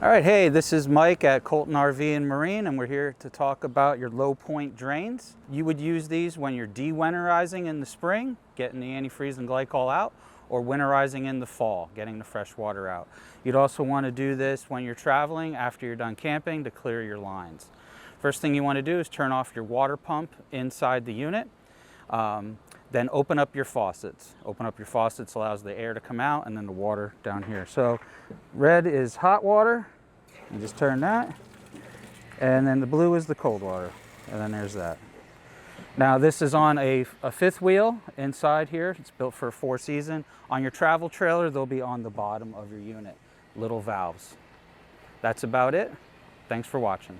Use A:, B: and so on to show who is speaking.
A: All right, hey, this is Mike at Colton RV and Marine, and we're here to talk about your low point drains. You would use these when you're de-winterizing in the spring, getting the antifreeze and glycol out, or winterizing in the fall, getting the fresh water out. You'd also want to do this when you're traveling after you're done camping to clear your lines. First thing you want to do is turn off your water pump inside the unit. Then open up your faucets. Open up your faucets allows the air to come out and then the water down here. So red is hot water, you just turn that. And then the blue is the cold water, and then there's that. Now this is on a fifth wheel inside here. It's built for a 4-season. On your travel trailer, they'll be on the bottom of your unit, little valves. That's about it. Thanks for watching.